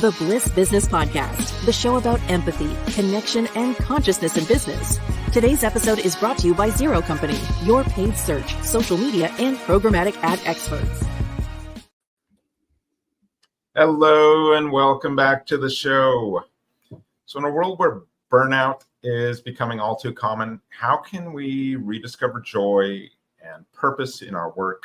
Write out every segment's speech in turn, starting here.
the Bliss Business Podcast, the show about empathy, connection, and consciousness in business. Today's episode is brought to you by Zero Company, your paid search, social media, and programmatic ad experts. Hello, and welcome back to the show. So in a world where burnout is becoming all too common, how can we rediscover joy and purpose in our work?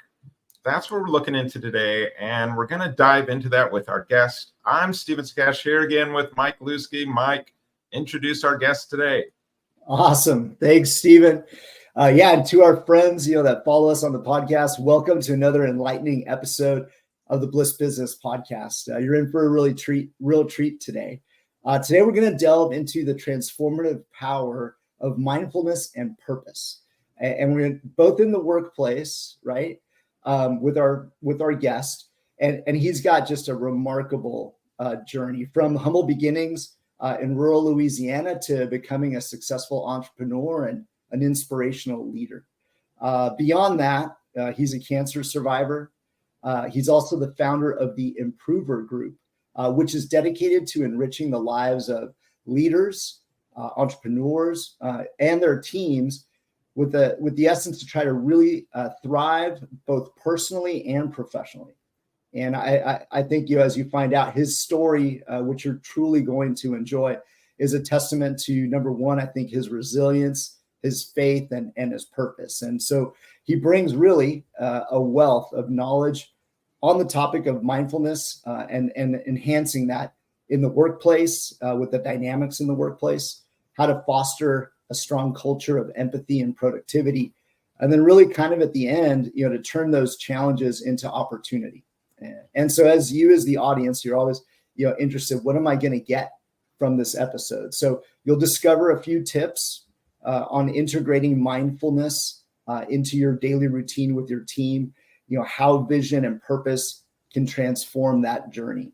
That's what we're looking into today, and we're going to dive into that with our guest. I'm Stephen Skash here again with Mike Lusky. Mike, introduce our guest today. Awesome. Thanks, Stephen. And to our friends, that follow us on the podcast, welcome to another enlightening episode of the Bliss Business Podcast. You're in for a real treat today. Today, we're going to delve into the transformative power of mindfulness and purpose. And we're both in the workplace, right? With our guest, and he's got just a remarkable journey from humble beginnings in rural Louisiana to becoming a successful entrepreneur and an inspirational leader. Beyond that, he's a cancer survivor. He's also the founder of the Improver Group, which is dedicated to enriching the lives of leaders, entrepreneurs, and their teams with the essence to try to really thrive both personally and professionally. And I think, as you find out, his story, which you're truly going to enjoy, is a testament to, number one, I think his resilience, his faith, and his purpose. And so he brings really a wealth of knowledge on the topic of mindfulness and enhancing that in the workplace with the dynamics in the workplace, how to foster a strong culture of empathy and productivity, and then really kind of at the end, to turn those challenges into opportunity. And so as the audience, you're always, interested, what am I going to get from this episode? So you'll discover a few tips on integrating mindfulness into your daily routine with your team, how vision and purpose can transform that journey.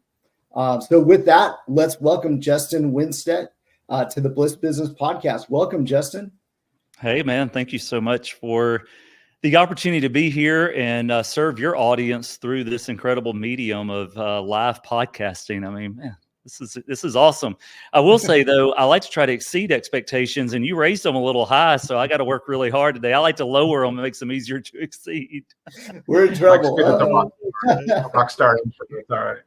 So with that, let's welcome Justin Winstead to the Bliss Business Podcast. Welcome, Justin. Hey, man. Thank you so much for the opportunity to be here and serve your audience through this incredible medium of live podcasting. I mean, man, this is awesome. I will say, though, I like to try to exceed expectations, and you raised them a little high, so I got to work really hard today. I like to lower them. It makes them easier to exceed. We're in trouble. Rock star. It's all right.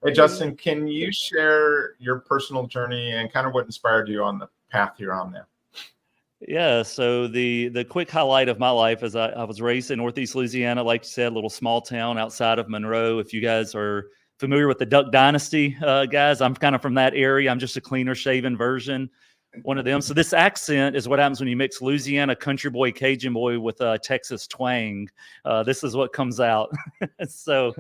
Hey, Justin, can you share your personal journey and kind of what inspired you on the path you're on there? Yeah, so the quick highlight of my life is I was raised in Northeast Louisiana, like you said, a little small town outside of Monroe. If you guys are familiar with the Duck Dynasty, guys, I'm kind of from that area. I'm just a cleaner shaven version, one of them. So this accent is what happens when you mix Louisiana country boy, Cajun boy with Texas twang. This is what comes out. So,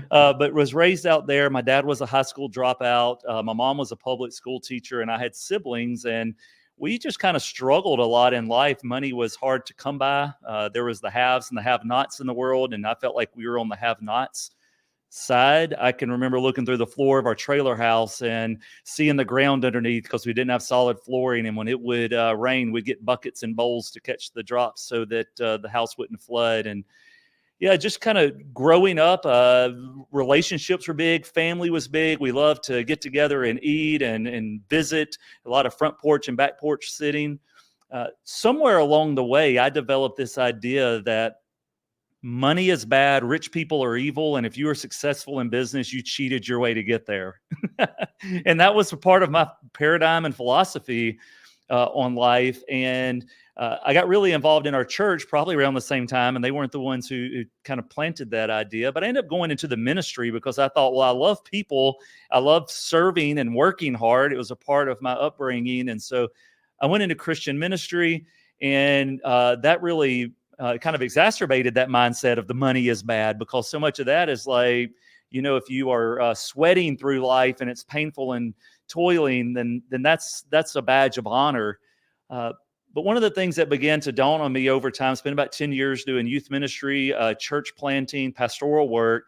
but was raised out there. My dad was a high school dropout. My mom was a public school teacher, and I had siblings, and we just kind of struggled a lot in life. Money was hard to come by. There was the haves and the have-nots in the world, and I felt like we were on the have-nots side. I can remember looking through the floor of our trailer house and seeing the ground underneath because we didn't have solid flooring. And when it would rain, we'd get buckets and bowls to catch the drops so that the house wouldn't flood. And yeah, just kind of growing up, relationships were big. Family was big. We loved to get together and eat and visit, a lot of front porch and back porch sitting. Somewhere along the way, I developed this idea that money is bad, rich people are evil, and if you are successful in business, you cheated your way to get there. And that was a part of my paradigm and philosophy on life. And I got really involved in our church probably around the same time, and they weren't the ones who kind of planted that idea. But I ended up going into the ministry because I thought, well, I love people. I love serving and working hard. It was a part of my upbringing. And so I went into Christian ministry, and that really kind of exacerbated that mindset of the money is bad, because so much of that is like, if you are sweating through life and it's painful and toiling, then that's a badge of honor. But one of the things that began to dawn on me over time, spent about 10 years doing youth ministry, church planting, pastoral work,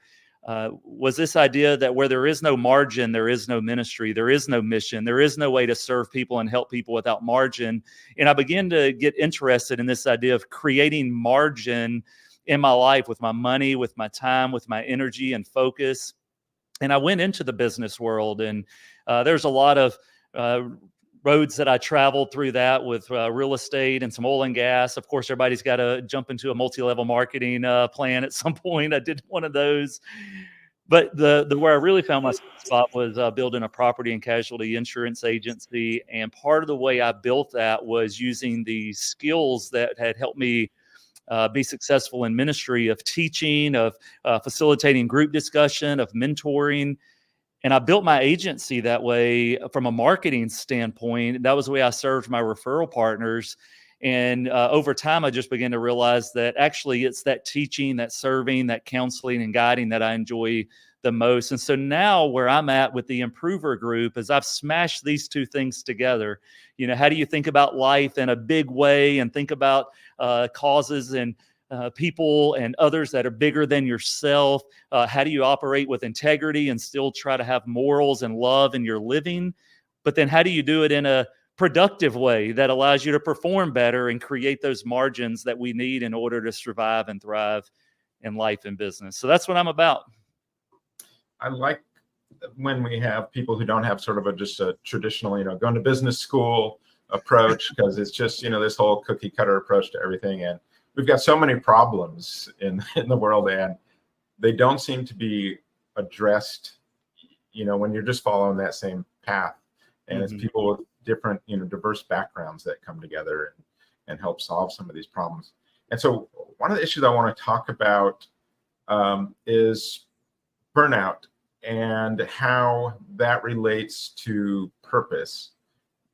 was this idea that where there is no margin, there is no ministry, there is no mission, there is no way to serve people and help people without margin. And I began to get interested in this idea of creating margin in my life with my money, with my time, with my energy and focus. And I went into the business world, and there's a lot of roads that I traveled through that with real estate and some oil and gas. Of course, everybody's got to jump into a multi-level marketing plan at some point. I did one of those. But the where I really found my spot was building a property and casualty insurance agency. And part of the way I built that was using the skills that had helped me be successful in ministry, of teaching, of facilitating group discussion, of mentoring. And I built my agency that way from a marketing standpoint. That was the way I served my referral partners. And over time, I just began to realize that actually it's that teaching, that serving, that counseling and guiding that I enjoy the most. And so now where I'm at with the Improver Group is I've smashed these two things together. You know, how do you think about life in a big way and think about causes and people and others that are bigger than yourself? How do you operate with integrity and still try to have morals and love in your living? But then how do you do it in a productive way that allows you to perform better and create those margins that we need in order to survive and thrive in life and business? So that's what I'm about. I like when we have people who don't have sort of just a traditional, going to business school approach, because it's just, this whole cookie cutter approach to everything. And we've got so many problems in the world, and they don't seem to be addressed, when you're just following that same path. And it's people with different, diverse backgrounds that come together and help solve some of these problems. And so one of the issues I want to talk about is burnout and how that relates to purpose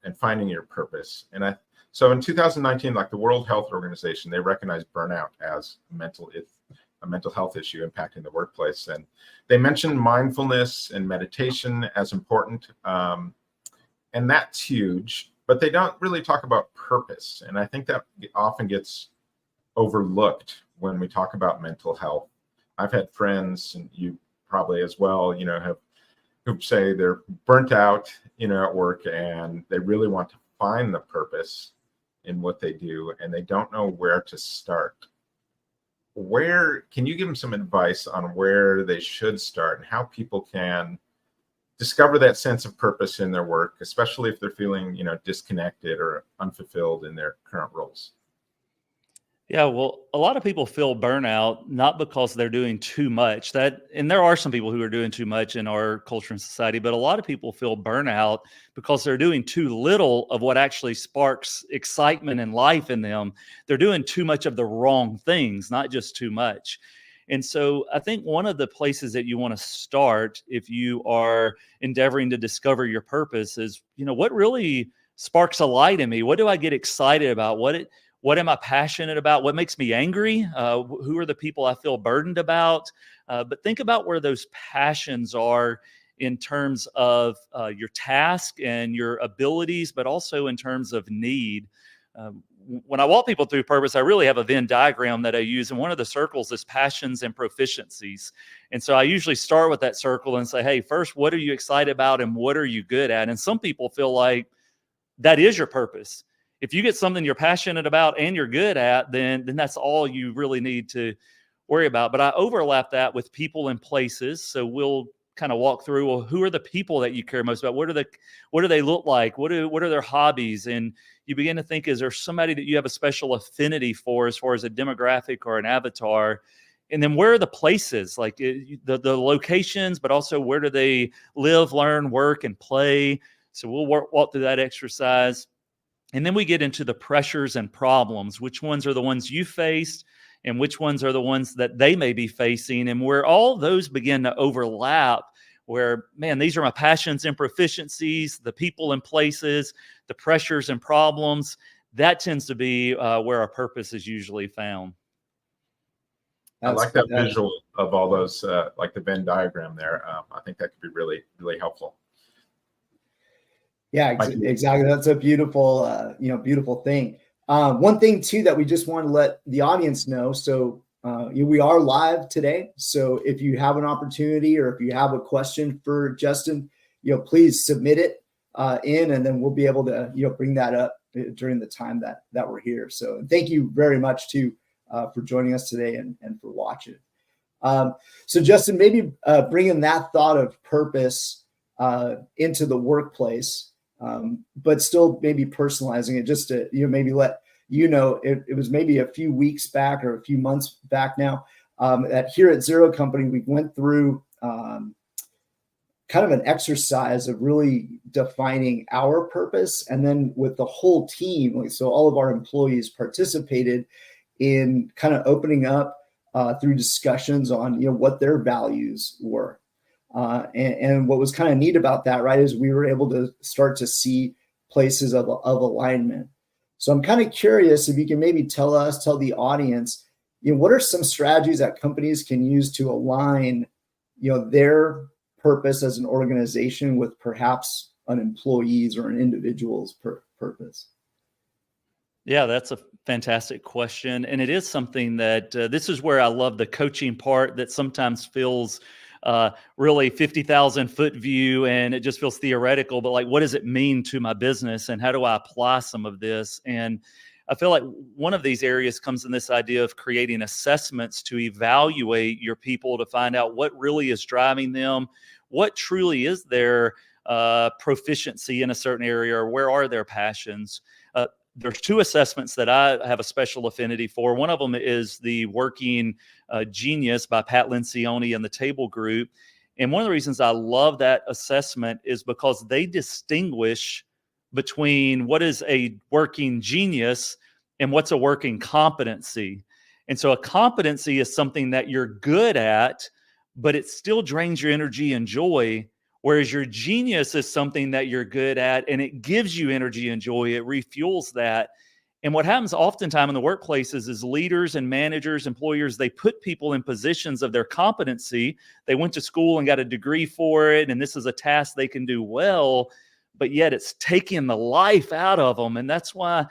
and finding your purpose. And so in 2019, like the World Health Organization, they recognized burnout as a mental health issue impacting the workplace. And they mentioned mindfulness and meditation as important. And that's huge, but they don't really talk about purpose. And I think that often gets overlooked when we talk about mental health. I've had friends, and you probably as well, who say they're burnt out, at work, and they really want to find the purpose in what they do, and they don't know where to start. Can you give them some advice on where they should start and how people can discover that sense of purpose in their work, especially if they're feeling, disconnected or unfulfilled in their current roles? Yeah, well, a lot of people feel burnout not because they're doing too much. And there are some people who are doing too much in our culture and society, but a lot of people feel burnout because they're doing too little of what actually sparks excitement and life in them. They're doing too much of the wrong things, not just too much. And so I think one of the places that you want to start if you are endeavoring to discover your purpose is, what really sparks a light in me? What do I get excited about? What am I passionate about? What makes me angry? Who are the people I feel burdened about? But think about where those passions are in terms of your task and your abilities, but also in terms of need. When I walk people through purpose, I really have a Venn diagram that I use. And one of the circles is passions and proficiencies. And so I usually start with that circle and say, hey, first, what are you excited about and what are you good at? And some people feel like that is your purpose. If you get something you're passionate about and you're good at, then that's all you really need to worry about. But I overlap that with people and places. So we'll kind of walk through, well, who are the people that you care most about? What do they look like? What are their hobbies? And you begin to think, is there somebody that you have a special affinity for as far as a demographic or an avatar? And then where are the places, like the locations, but also where do they live, learn, work, and play? So we'll walk through that exercise. And then we get into the pressures and problems. Which ones are the ones you faced and which ones are the ones that they may be facing, and where all those begin to overlap, where, man, these are my passions and proficiencies, the people and places, the pressures and problems. That tends to be where our purpose is usually found. I like that visual of all those, like the Venn diagram there. I think that could be really, really helpful. Yeah, exactly. That's a beautiful, beautiful thing. One thing too that we just want to let the audience know. So we are live today. So if you have an opportunity or if you have a question for Justin, please submit it in, and then we'll be able to, bring that up during the time that we're here. So thank you very much too for joining us today and for watching. So Justin, maybe bringing that thought of purpose into the workplace, but still maybe personalizing it just to, maybe let it was maybe a few weeks back or a few months back now that here at Zero Company, we went through kind of an exercise of really defining our purpose. And then with the whole team, so all of our employees participated in kind of opening up through discussions on, what their values were. And what was kind of neat about that, right, is we were able to start to see places of alignment. So I'm kind of curious if you can maybe tell the audience, what are some strategies that companies can use to align, their purpose as an organization with perhaps an employee's or an individual's purpose? Yeah, that's a fantastic question. And it is something that this is where I love the coaching part that sometimes feels really 50,000 foot view and it just feels theoretical, but like, what does it mean to my business and how do I apply some of this? And I feel like one of these areas comes in this idea of creating assessments to evaluate your people to find out what really is driving them, what truly is their proficiency in a certain area, or where are their passions. There's two assessments that I have a special affinity for. One of them is the Working Genius by Pat Lencioni and the Table Group. And one of the reasons I love that assessment is because they distinguish between what is a working genius and what's a working competency. And so a competency is something that you're good at, but it still drains your energy and joy. Whereas your genius is something that you're good at and it gives you energy and joy. It refuels that. And what happens oftentimes in the workplaces is leaders and managers, employers, they put people in positions of their competency. They went to school and got a degree for it. And this is a task they can do well, but yet it's taking the life out of them. And that's why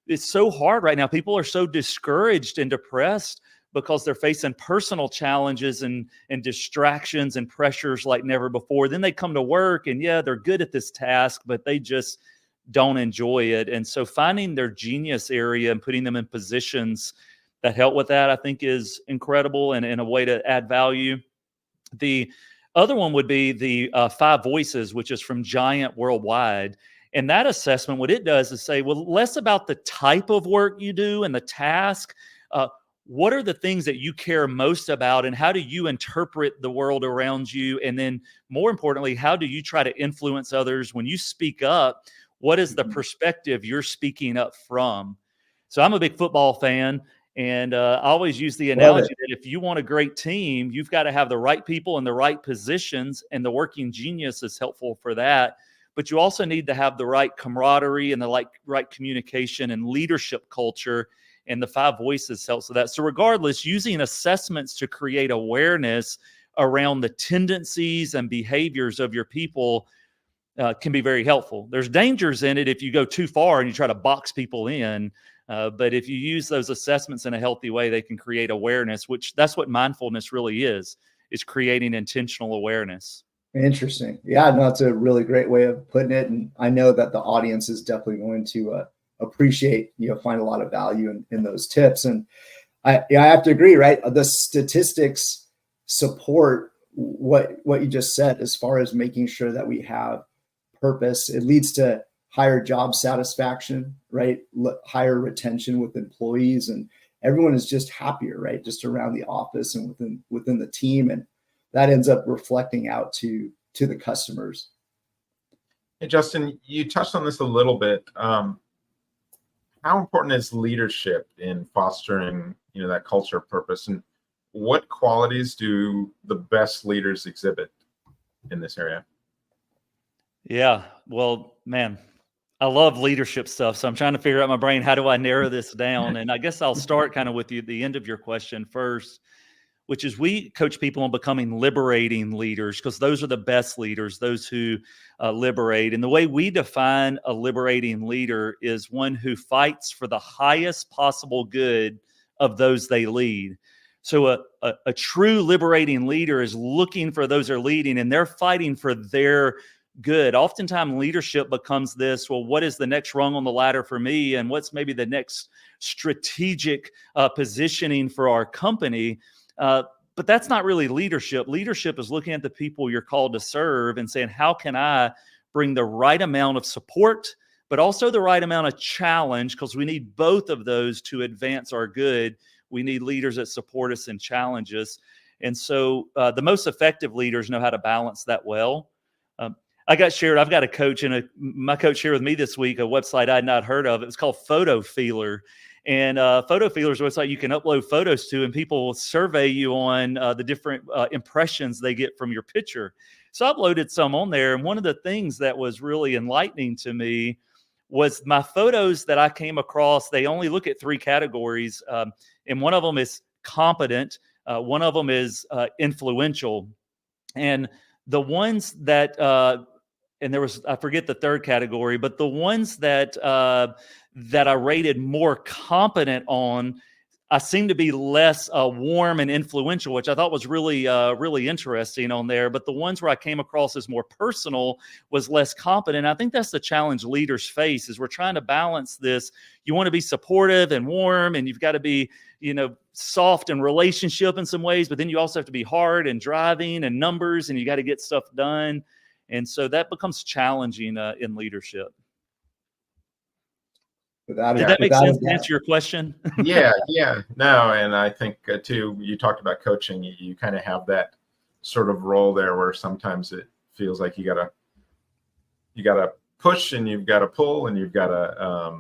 it's so hard right now. People are so discouraged and depressed because they're facing personal challenges and distractions and pressures like never before. Then they come to work and they're good at this task, but they just don't enjoy it. And so finding their genius area and putting them in positions that help with that, I think is incredible and a way to add value. The other one would be the 5 Voices, which is from Giant Worldwide. And that assessment, what it does is say, well, less about the type of work you do and the task. What are the things that you care most about and how do you interpret the world around you? And then more importantly, how do you try to influence others? When you speak up, what is the perspective you're speaking up from? So I'm a big football fan. And I always use the analogy that if you want a great team, you've got to have the right people in the right positions, and the Working Genius is helpful for that. But you also need to have the right camaraderie and the right communication and leadership culture, and the 5 Voices helps with that. So regardless, using assessments to create awareness around the tendencies and behaviors of your people can be very helpful. There's dangers in it if you go too far and you try to box people in. But if you use those assessments in a healthy way, they can create awareness, which that's what mindfulness really is creating intentional awareness. Interesting. Yeah, no, it's a really great way of putting it. And I know that the audience is definitely going to appreciate, find a lot of value in those tips. And I have to agree, right? The statistics support what you just said as far as making sure that we have purpose. It leads to higher job satisfaction, right? Higher retention with employees, and everyone is just happier, right? Just around the office and within the team. And that ends up reflecting out to the customers. Hey, Justin, you touched on this a little bit. How important is leadership in fostering, that culture of purpose, and what qualities do the best leaders exhibit in this area? Yeah, well, man, I love leadership stuff. So I'm trying to figure out in my brain, how do I narrow this down? And I guess I'll start kind of with the end of your question first, which is we coach people on becoming liberating leaders, because those are the best leaders, those who liberate. And the way we define a liberating leader is one who fights for the highest possible good of those they lead. So a true liberating leader is looking for those they're leading, and they're fighting for their good. Oftentimes leadership becomes this, well, what is the next rung on the ladder for me? And what's maybe the next strategic positioning for our company? But that's not really leadership. Leadership is looking at the people you're called to serve and saying, how can I bring the right amount of support, but also the right amount of challenge, because we need both of those to advance our good. We need leaders that support us and challenge us. And so the most effective leaders know how to balance that well. I've got a coach, and my coach shared with me this week a website I had not heard of. It was called Photo Feeler. And Photo Feeler is a website you can upload photos to, and people will survey you on the different impressions they get from your picture. So I uploaded some on there. And one of the things that was really enlightening to me was my photos that I came across. They only look at 3 categories. And one of them is competent. One of them is influential. And the ones that, and there was, I forget the third category, but the ones that I rated more competent on, I seem to be less warm and influential, which I thought was really, really interesting on there. But the ones where I came across as more personal was less competent. I think that's the challenge leaders face, is we're trying to balance this. You want to be supportive and warm, and you've got to be, soft in relationship in some ways, but then you also have to be hard and driving and numbers, and you got to get stuff done. And so that becomes challenging in leadership. Did that make sense to answer your question? Yeah. No, and I think too, you talked about coaching. You kind of have that sort of role there where sometimes it feels like you gotta push and you've got to pull and you've got to,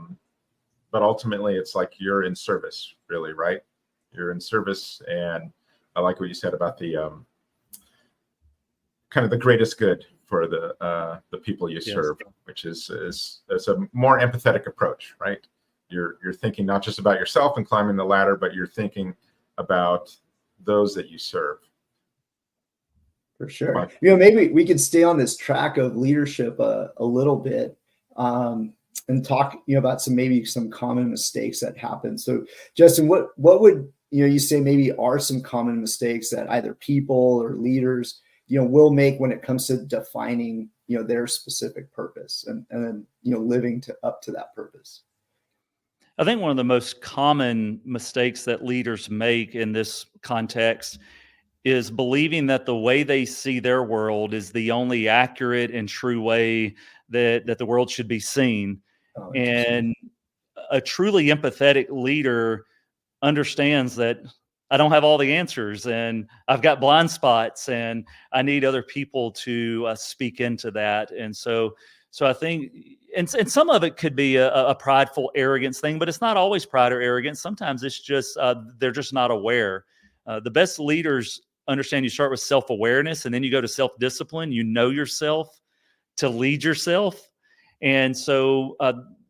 but ultimately it's like you're in service, really, right? You're in service, and I like what you said about the kind of the greatest good for the people you serve, which is a more empathetic approach, right? You're thinking not just about yourself and climbing the ladder, but you're thinking about those that you serve. For sure. Maybe we could stay on this track of leadership a little bit and talk about some common mistakes that happen. So Justin, what would you say maybe are some common mistakes that either people or leaders will make when it comes to defining, their specific purpose and then, living up to that purpose? I think one of the most common mistakes that leaders make in this context is believing that the way they see their world is the only accurate and true way that the world should be seen. And a truly empathetic leader understands that I don't have all the answers, and I've got blind spots, and I need other people to speak into that. And so I think, and some of it could be a prideful arrogance thing, but it's not always pride or arrogance. Sometimes it's just they're just not aware. The best leaders understand you start with self-awareness, and then you go to self-discipline. You know yourself to lead yourself. And so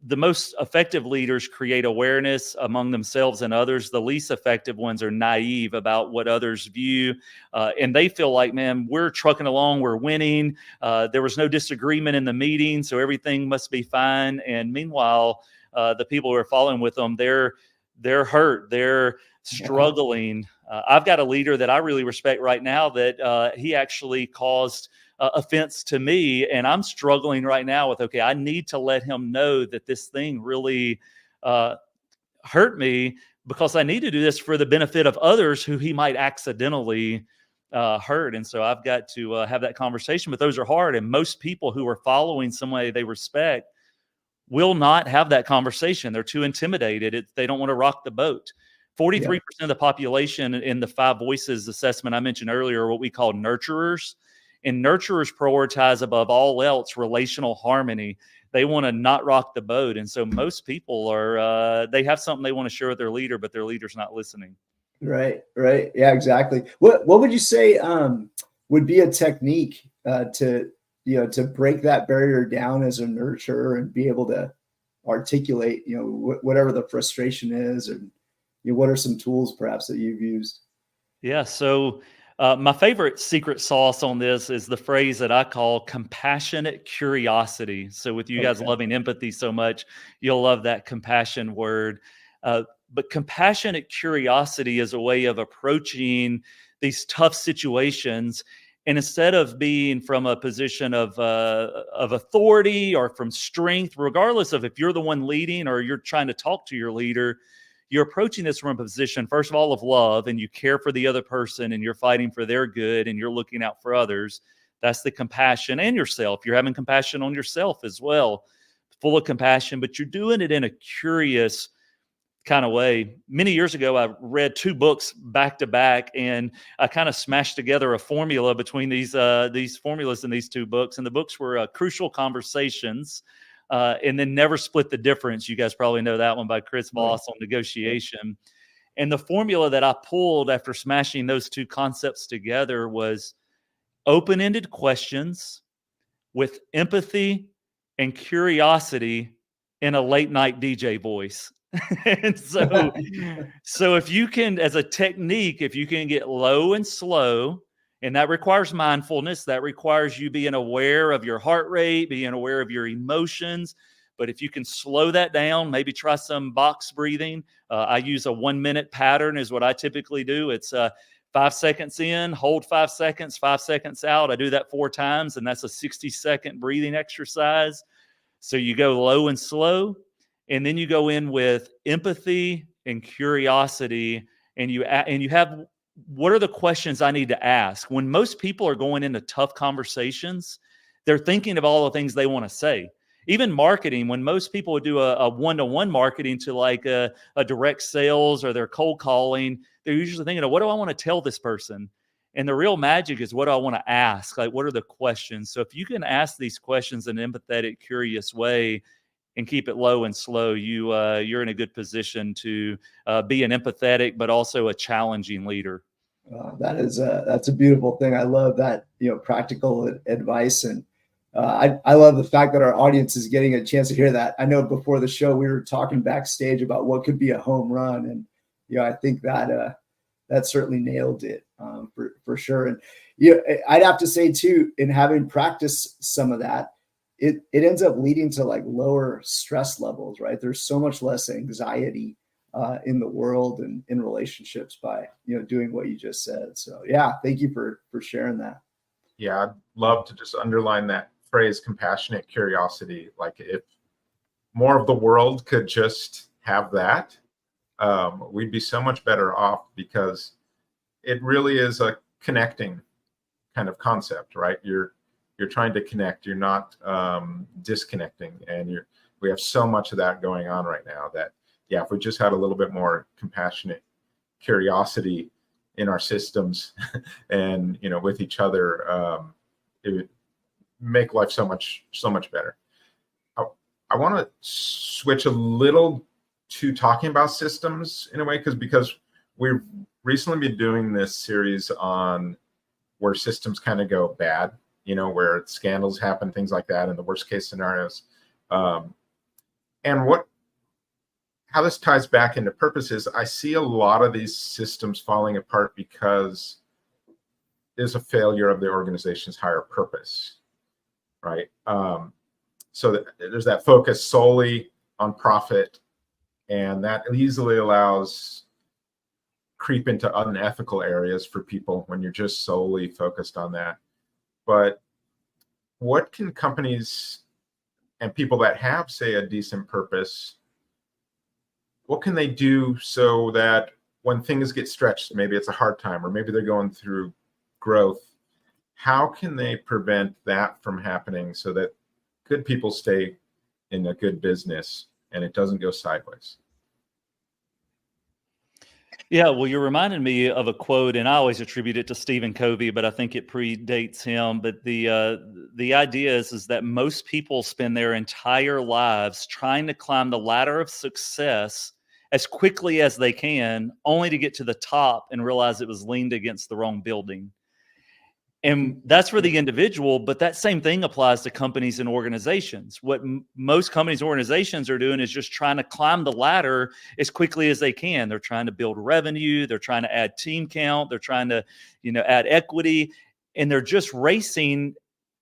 the most effective leaders create awareness among themselves and others. The least effective ones are naive about what others view. And they feel like, man, we're trucking along, we're winning. There was no disagreement in the meeting, so everything must be fine. And meanwhile, the people who are following with them, they're hurt, they're struggling. I've got a leader that I really respect right now that he actually caused offense to me, and I'm struggling right now with, I need to let him know that this thing really hurt me, because I need to do this for the benefit of others who he might accidentally hurt. And so I've got to have that conversation, but those are hard. And most people who are following somebody they respect will not have that conversation. They're too intimidated. They don't want to rock the boat. 43% of the population in the 5 voices assessment I mentioned earlier are what we call nurturers. And nurturers prioritize above all else relational harmony. They want to not rock the boat. And so most people they have something they want to share with their leader, but their leader's not listening. Right. Yeah, exactly. What would you say would be a technique to break that barrier down as a nurturer and be able to articulate, whatever the frustration is, and what are some tools perhaps that you've used? Yeah. So my favorite secret sauce on this is the phrase that I call compassionate curiosity. So with you guys loving empathy so much, you'll love that compassion word. But compassionate curiosity is a way of approaching these tough situations. And instead of being from a position of authority or from strength, regardless of if you're the one leading or you're trying to talk to your leader, you're approaching this from a position, first of all, of love, and you care for the other person and you're fighting for their good and you're looking out for others. That's the compassion, and yourself. You're having compassion on yourself as well, full of compassion, but you're doing it in a curious kind of way. Many years ago, I read 2 books back to back, and I kind of smashed together a formula between these formulas in these 2 books. And the books were Crucial Conversations, and then Never Split the Difference. You guys probably know that one by Chris Voss on negotiation. And the formula that I pulled after smashing those 2 concepts together was open-ended questions with empathy and curiosity in a late night DJ voice. And so if you can, as a technique, if you can get low and slow, and that requires mindfulness, that requires you being aware of your heart rate, being aware of your emotions. But if you can slow that down, maybe try some box breathing. I use a 1-minute pattern is what I typically do. It's 5 seconds in, hold 5 seconds, 5 seconds out. I do that 4 times, and that's a 60-second breathing exercise. So you go low and slow. And then you go in with empathy and curiosity, and you have, what are the questions I need to ask? When most people are going into tough conversations, they're thinking of all the things they want to say. Even marketing, when most people would do a one-to-one marketing to like a direct sales or they're cold calling, they're usually thinking of, what do I want to tell this person? And the real magic is, what do I want to ask? Like, what are the questions? So if you can ask these questions in an empathetic, curious way, and keep it low and slow, you're in a good position to be an empathetic, but also a challenging leader. That's a beautiful thing. I love that, practical advice. And I love the fact that our audience is getting a chance to hear that. I know before the show, we were talking backstage about what could be a home run. And, I think that certainly nailed it for sure. And, I'd have to say too, in having practiced some of that, it ends up leading to like lower stress levels, right? There's so much less anxiety in the world and in relationships by, doing what you just said. So yeah, thank you for sharing that. Yeah, I'd love to just underline that phrase, compassionate curiosity. Like, if more of the world could just have that, we'd be so much better off, because it really is a connecting kind of concept, right? You're trying to connect. You're not disconnecting, and we have so much of that going on right now that, yeah, if we just had a little bit more compassionate curiosity in our systems and, with each other, it would make life so much better. I want to switch a little to talking about systems in a way, because we've recently been doing this series on where systems kind of go bad, where scandals happen, things like that, in the worst case scenarios. And how this ties back into purpose is, I see a lot of these systems falling apart because there's a failure of the organization's higher purpose, right? So there's that focus solely on profit, and that easily allows creep into unethical areas for people when you're just solely focused on that. But what can companies and people that have, say, a decent purpose, what can they do so that when things get stretched, maybe it's a hard time, or maybe they're going through growth, how can they prevent that from happening so that good people stay in a good business and it doesn't go sideways? Yeah, well, you're reminding me of a quote, and I always attribute it to Stephen Covey, but I think it predates him. But the idea is that most people spend their entire lives trying to climb the ladder of success as quickly as they can, only to get to the top and realize it was leaned against the wrong building. And that's for the individual, but that same thing applies to companies and organizations. What most companies and organizations are doing is just trying to climb the ladder as quickly as they can. They're trying to build revenue. They're trying to add team count. They're trying to, add equity, and they're just racing.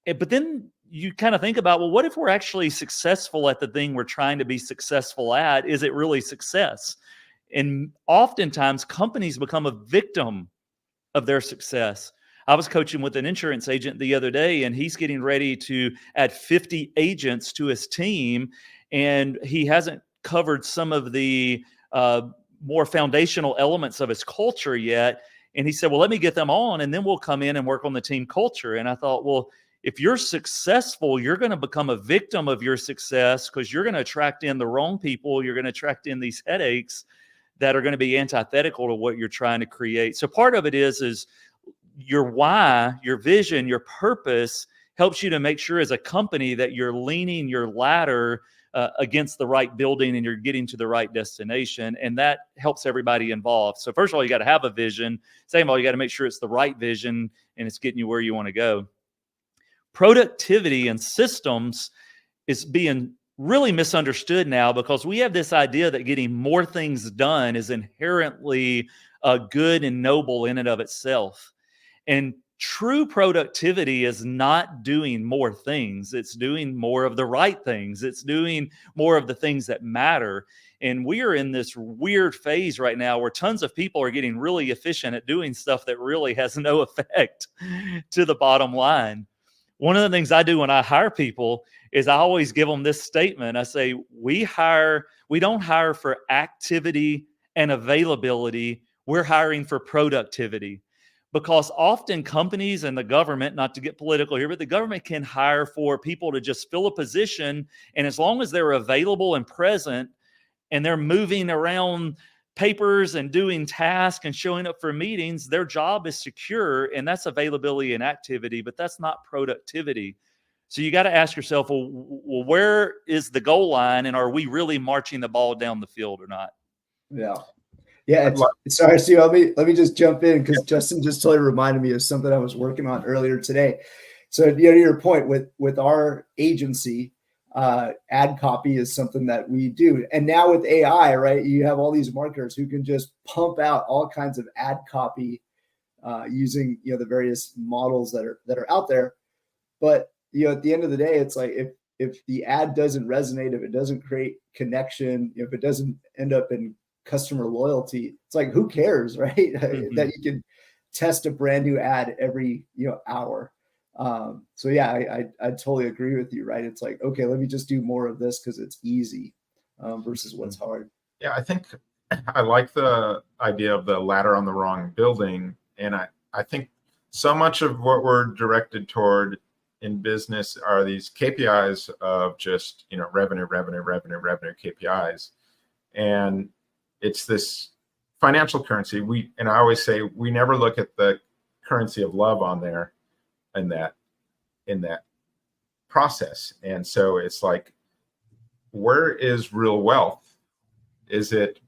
But then you kind of think about, well, what if we're actually successful at the thing we're trying to be successful at? Is it really success? And oftentimes companies become a victim of their success. I was coaching with an insurance agent the other day, and he's getting ready to add 50 agents to his team. And he hasn't covered some of the more foundational elements of his culture yet. And he said, well, let me get them on, and then we'll come in and work on the team culture. And I thought, well, if you're successful, you're going to become a victim of your success, because you're going to attract in the wrong people. You're going to attract in these headaches that are going to be antithetical to what you're trying to create. So part of it is your why, your vision, your purpose helps you to make sure as a company that you're leaning your ladder against the right building and you're getting to the right destination. And that helps everybody involved. So first of all, you got to have a vision. Second of all, you got to make sure it's the right vision and it's getting you where you want to go. Productivity and systems is being really misunderstood now, because we have this idea that getting more things done is inherently good and noble in and of itself. And true productivity is not doing more things. It's doing more of the right things. It's doing more of the things that matter. And we are in this weird phase right now where tons of people are getting really efficient at doing stuff that really has no effect to the bottom line. One of the things I do when I hire people is I always give them this statement. I say, we don't hire for activity and availability. We're hiring for productivity. Because often companies and the government, not to get political here, but the government can hire for people to just fill a position. And as long as they're available and present and they're moving around papers and doing tasks and showing up for meetings, their job is secure. And that's availability and activity, but that's not productivity. So you got to ask yourself, well, where is the goal line? And are we really marching the ball down the field or not? Yeah. Yeah, sorry, Steve. Let me just jump in, because Justin just totally reminded me of something I was working on earlier today. So, to your point, with our agency, ad copy is something that we do, and now with AI, right? You have all these marketers who can just pump out all kinds of ad copy using the various models that are out there. But at the end of the day, it's like if the ad doesn't resonate, if it doesn't create connection, if it doesn't end up in customer loyalty, it's like, who cares, right? Mm-hmm. That you can test a brand new ad every hour. So yeah, I totally agree with you, right? It's like, okay, let me just do more of this because it's easy versus what's hard. Yeah, I think I like the idea of the ladder on the wrong building. And I think so much of what we're directed toward in business are these KPIs of just, revenue KPIs. And it's this financial currency. And I always say we never look at the currency of love on there in that process. And so it's like, where is real wealth? Is it,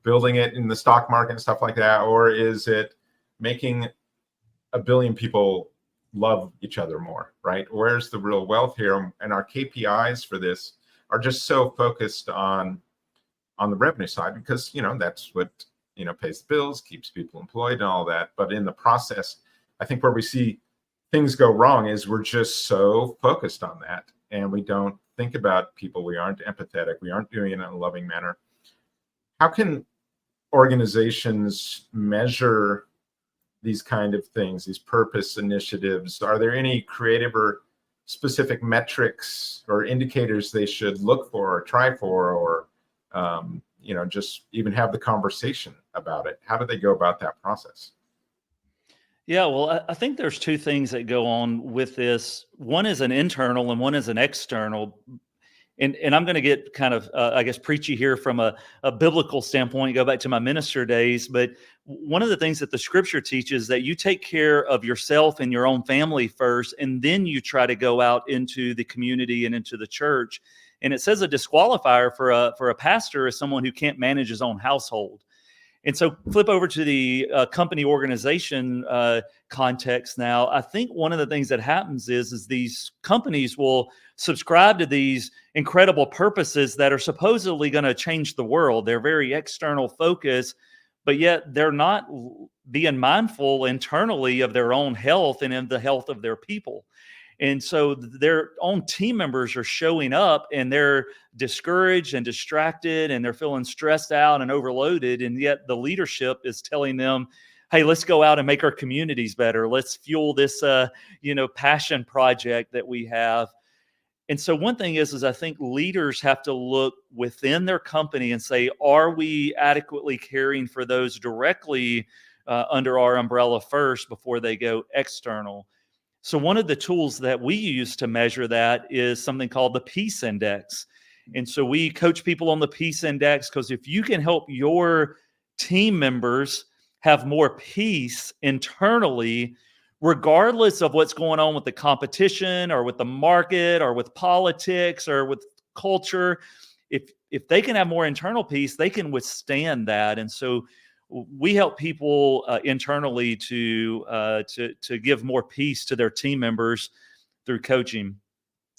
building it in the stock market and stuff like that? Or is it making 1 billion people love each other more, right? Where's the real wealth here? And our KPIs for this are just so focused on the revenue side, because that's what pays the bills, keeps people employed and all that. But in the process, I think where we see things go wrong is we're just so focused on that, and we don't think about people. We aren't empathetic. We aren't doing it in a loving manner. How can organizations measure these kind of things, these purpose initiatives? Are there any creative or specific metrics or indicators they should look for or try for, or just even have the conversation about it? How do they go about that process? Yeah, well, I think there's two things that go on with this. One is an internal and one is an external. And I'm going to get kind of, preachy here from a biblical standpoint, go back to my minister days. But one of the things that the scripture teaches is that you take care of yourself and your own family first, and then you try to go out into the community and into the church. And it says a disqualifier for a pastor is someone who can't manage his own household. And so flip over to the company organization context now. I think one of the things that happens is these companies will subscribe to these incredible purposes that are supposedly going to change the world. They're very external focused, but yet they're not being mindful internally of their own health and in the health of their people. And so their own team members are showing up and they're discouraged and distracted and they're feeling stressed out and overloaded. And yet the leadership is telling them, hey, let's go out and make our communities better. Let's fuel this, passion project that we have. And so one thing is I think leaders have to look within their company and say, are we adequately caring for those directly under our umbrella first before they go external? So one of the tools that we use to measure that is something called the Peace Index. And so we coach people on the Peace Index because if you can help your team members have more peace internally, regardless of what's going on with the competition or with the market or with politics or with culture, if they can have more internal peace, they can withstand that. And so we help people internally to give more peace to their team members through coaching.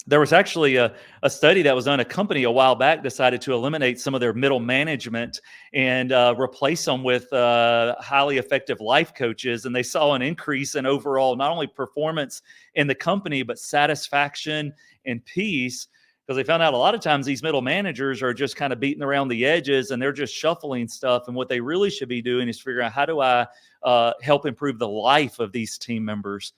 There was actually a study that was done. A company a while back decided to eliminate some of their middle management and replace them with highly effective life coaches. And they saw an increase in overall, not only performance in the company, but satisfaction and peace. Because they found out a lot of times these middle managers are just kind of beating around the edges and they're just shuffling stuff. And what they really should be doing is figuring out, how do I help improve the life of these team members?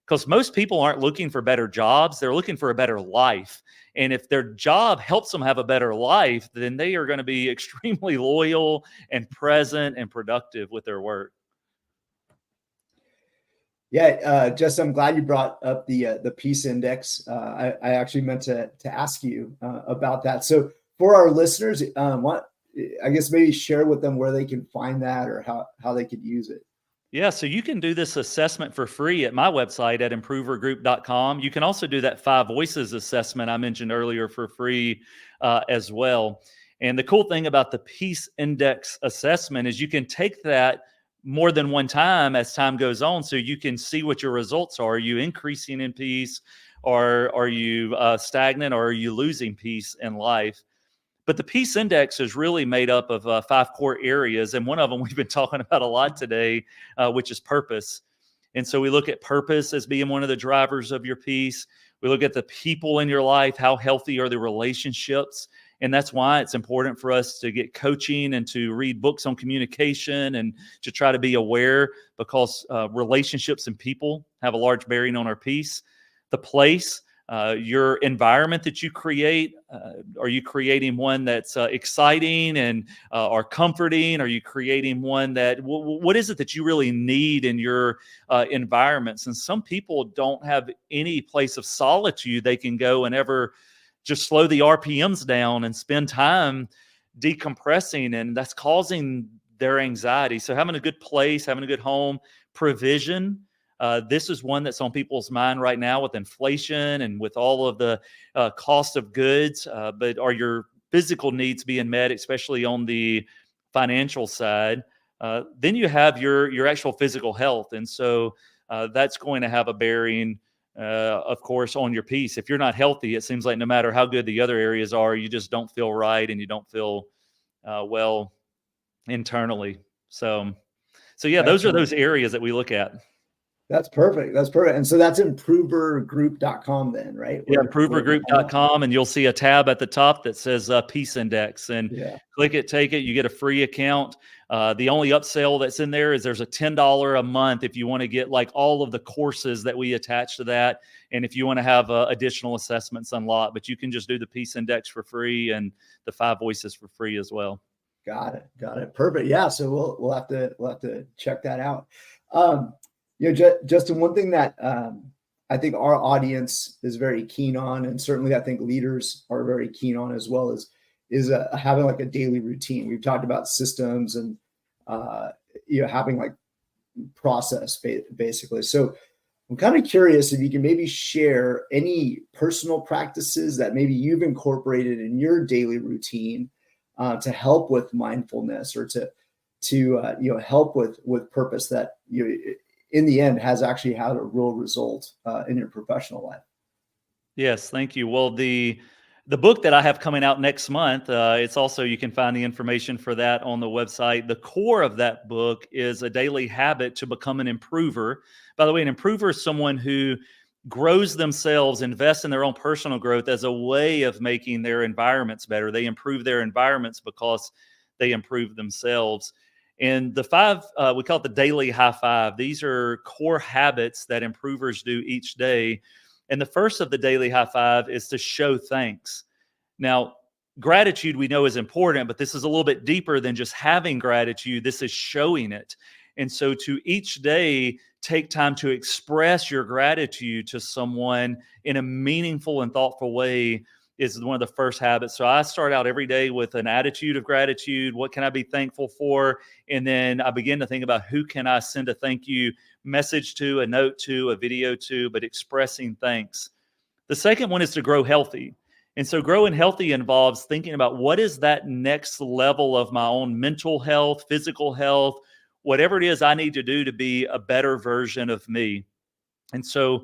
Because most people aren't looking for better jobs. They're looking for a better life. And if their job helps them have a better life, then they are going to be extremely loyal and present and productive with their work. Yeah, Jess, I'm glad you brought up the Peace Index. I actually meant to ask you about that. So for our listeners, I guess maybe share with them where they can find that or how they could use it. Yeah, so you can do this assessment for free at my website at improvergroup.com. You can also do that 5 Voices assessment I mentioned earlier for free as well. And the cool thing about the Peace Index assessment is you can take that more than one time as time goes on, so you can see what your results are. Are you increasing in peace, or are you stagnant, or are you losing peace in life? But the Peace Index is really made up of 5 core areas, and one of them we've been talking about a lot today, which is purpose. And so we look at purpose as being one of the drivers of your peace. We look at the people in your life, how healthy are the relationships? And that's why it's important for us to get coaching and to read books on communication and to try to be aware, because relationships and people have a large bearing on our peace. The place, your environment that you create, are you creating one that's exciting and or comforting? Are you creating one that, what is it that you really need in your environments? And some people don't have any place of solitude they can go and ever just slow the RPMs down and spend time decompressing, and that's causing their anxiety. So having a good place, having a good home, provision. This is one that's on people's mind right now with inflation and with all of the cost of goods. But are your physical needs being met, especially on the financial side? Then you have your actual physical health. And so that's going to have a bearing, of course, on your peace. If you're not healthy, it seems like no matter how good the other areas are, you just don't feel right and you don't feel well internally. So yeah, those are those areas that we look at. That's perfect. That's perfect. And so that's improvergroup.com then, right? Yeah, improvergroup.com, and you'll see a tab at the top that says Peace Index, and click it, take it, you get a free account. The only upsell that's in there is there's a $10 a month if you want to get like all of the courses that we attach to that, and if you want to have additional assessments unlocked. But you can just do the Peace Index for free and the 5 Voices for free as well. Got it. Perfect. Yeah. So we'll have to check that out. Justin, one thing that I think our audience is very keen on, and certainly I think leaders are very keen on as well, is having like a daily routine. We've talked about systems and having like process basically. So I'm kind of curious if you can maybe share any personal practices that maybe you've incorporated in your daily routine to help with mindfulness or to help with purpose that in the end has actually had a real result in your professional life. Yes, thank you. Well, the book that I have coming out next month, it's also, you can find the information for that on the website. The core of that book is a daily habit to become an improver. By the way, an improver is someone who grows themselves, invests in their own personal growth as a way of making their environments better. They improve their environments because they improve themselves. And the 5, we call it the daily high 5. These are core habits that improvers do each day. And the first of the daily high five is to show thanks. Now, gratitude we know is important, but this is a little bit deeper than just having gratitude. This is showing it. And so to each day, take time to express your gratitude to someone in a meaningful and thoughtful way is one of the first habits. So I start out every day with an attitude of gratitude. What can I be thankful for? And then I begin to think about who can I send a thank you message to, a note to, a video to, but expressing thanks. The second one is to grow healthy. And so growing healthy involves thinking about what is that next level of my own mental health, physical health, whatever it is I need to do to be a better version of me. And so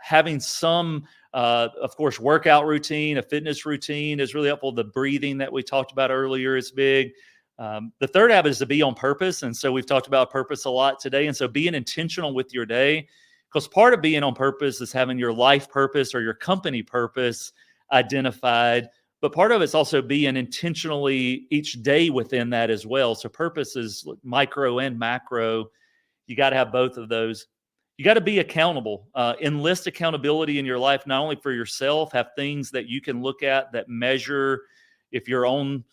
having some, of course, workout routine, a fitness routine is really helpful. The breathing that we talked about earlier is big. The third habit is to be on purpose. And so we've talked about purpose a lot today. And so being intentional with your day, because part of being on purpose is having your life purpose or your company purpose identified, but part of it's also being intentionally each day within that as well. So purpose is micro and macro. You got to have both of those. You got to be accountable. Enlist accountability in your life, not only for yourself, have things that you can look at that measure if you're on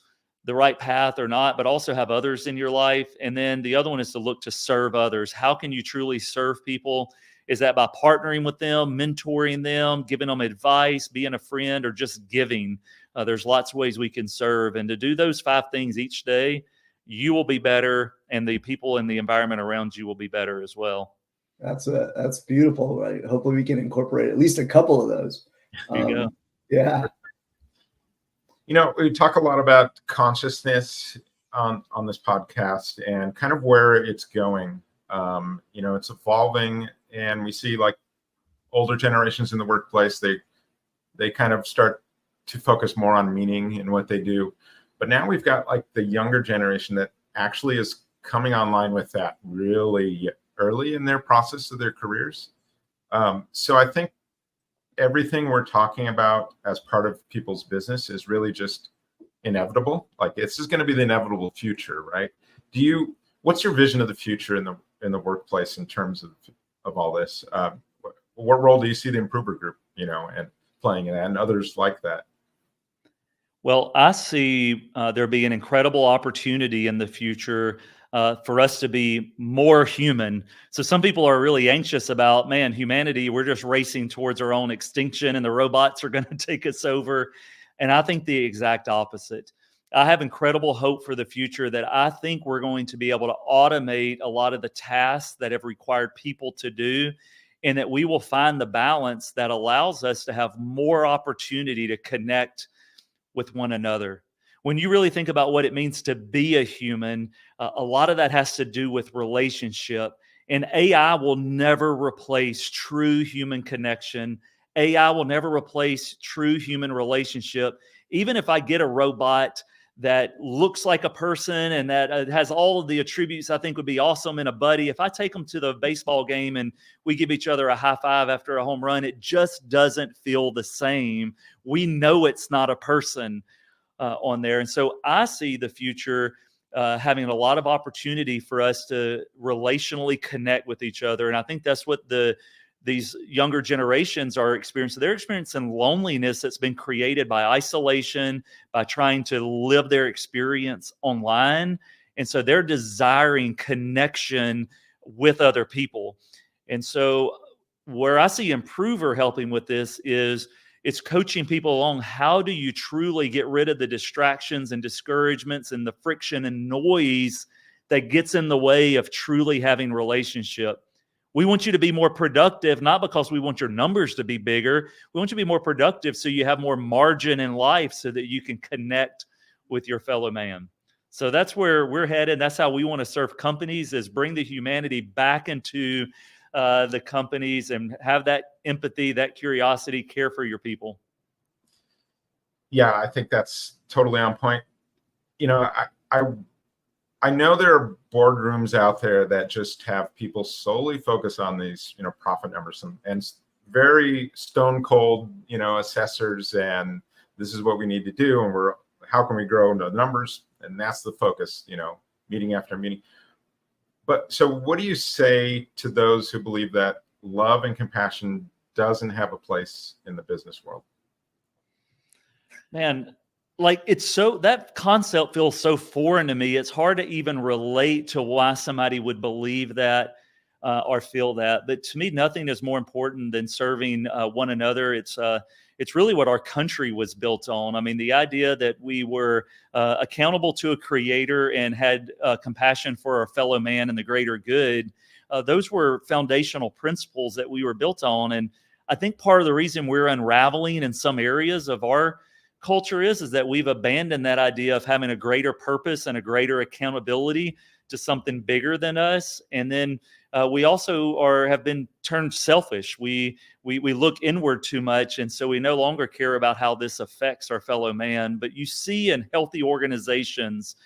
the right path or not, but also have others in your life. And then the other one is to look to serve others. How can you truly serve people? Is that by partnering with them, mentoring them, giving them advice, being a friend, or just giving? There's lots of ways we can serve. And to do those 5 things each day, you will be better, and the people in the environment around you will be better as well. That's beautiful. Right? Hopefully we can incorporate at least a couple of those. There you go. Yeah. We talk a lot about consciousness on this podcast and kind of where it's going. It's evolving, and we see like older generations in the workplace, they kind of start to focus more on meaning in what they do. But now we've got like the younger generation that actually is coming online with that really early in their process of their careers. So I think everything we're talking about as part of people's business is really just inevitable. Like this is going to be the inevitable future, right? What's your vision of the future in the workplace in terms of all this? What role do you see the Improver Group, and playing and others like that? Well, I see there be an incredible opportunity in the future for us to be more human. So some people are really anxious about, humanity, we're just racing towards our own extinction and the robots are going to take us over. And I think the exact opposite. I have incredible hope for the future that I think we're going to be able to automate a lot of the tasks that have required people to do, and that we will find the balance that allows us to have more opportunity to connect with one another. When you really think about what it means to be a human, a lot of that has to do with relationship. And AI will never replace true human connection. AI will never replace true human relationship. Even if I get a robot that looks like a person and that has all of the attributes I think would be awesome in a buddy, if I take them to the baseball game and we give each other a high five after a home run, it just doesn't feel the same. We know it's not a person on there. And so I see the future having a lot of opportunity for us to relationally connect with each other. And I think that's what these younger generations are experiencing. They're experiencing loneliness that's been created by isolation, by trying to live their experience online. And so they're desiring connection with other people. And so where I see Improver helping with this is it's coaching people along. How do you truly get rid of the distractions and discouragements and the friction and noise that gets in the way of truly having relationship? We want you to be more productive, not because we want your numbers to be bigger. We want you to be more productive so you have more margin in life so that you can connect with your fellow man. So that's where we're headed. That's how we want to serve companies, is bring the humanity back into the companies and have that empathy, that curiosity, care for your people. Yeah, I think that's totally on point. I know there are boardrooms out there that just have people solely focus on these, profit numbers and very stone cold, assessors, and this is what we need to do, and how can we grow into numbers, and that's the focus, meeting after meeting. But so what do you say to those who believe that love and compassion doesn't have a place in the business world? Man, like that concept feels so foreign to me. It's hard to even relate to why somebody would believe that or feel that. But to me, nothing is more important than serving one another. It's really what our country was built on. I mean, the idea that we were accountable to a creator and had compassion for our fellow man and the greater good. Those were foundational principles that we were built on. And I think part of the reason we're unraveling in some areas of our culture is that we've abandoned that idea of having a greater purpose and a greater accountability to something bigger than us. And then we also have been turned selfish. We look inward too much. And so we no longer care about how this affects our fellow man. But you see in healthy organizations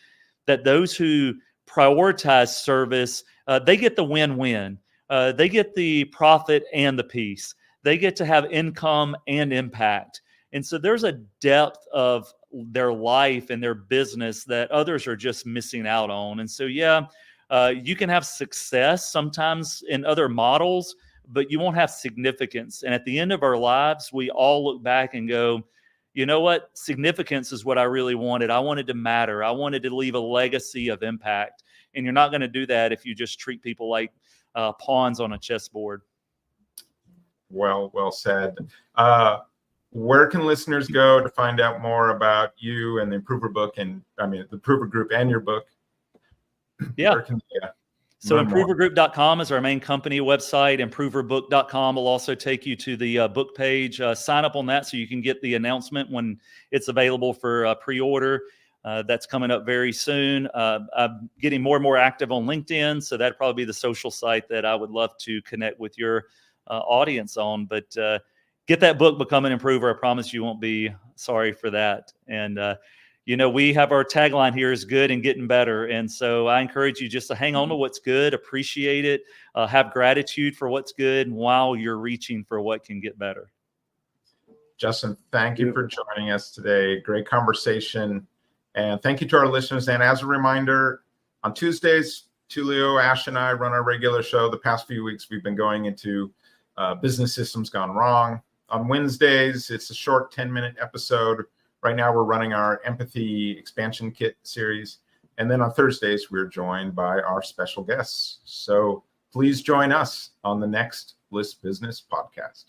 that those who prioritize service, they get the win-win. They get the profit and the peace. They get to have income and impact. And so there's a depth of their life and their business that others are just missing out on. And so, you can have success sometimes in other models, but you won't have significance. And at the end of our lives, we all look back and go, you know what? Significance is what I really wanted. I wanted to matter. I wanted to leave a legacy of impact. And you're not going to do that if you just treat people like pawns on a chessboard. Well said. Where can listeners go to find out more about you and the Improver book the Improver Group and your book? Yeah. So improvergroup.com is our main company website. Improverbook.com will also take you to the book page. Sign up on that so you can get the announcement when it's available for pre-order. That's coming up very soon. I'm getting more and more active on LinkedIn, so that'd probably be the social site that I would love to connect with your audience on. But get that book, Become an Improver. I promise you won't be sorry for that. And, we have our tagline here is good and getting better. And so I encourage you just to hang on to what's good, appreciate it, have gratitude for what's good while you're reaching for what can get better. Justin, thank you for joining us today. Great conversation. And thank you to our listeners. And as a reminder, on Tuesdays, Tulio, Ash, and I run our regular show. The past few weeks, we've been going into business systems gone wrong. On Wednesdays, it's a short 10-minute episode. Right now, we're running our Empathy Expansion Kit series. And then on Thursdays, we're joined by our special guests. So please join us on the next Bliss Business Podcast.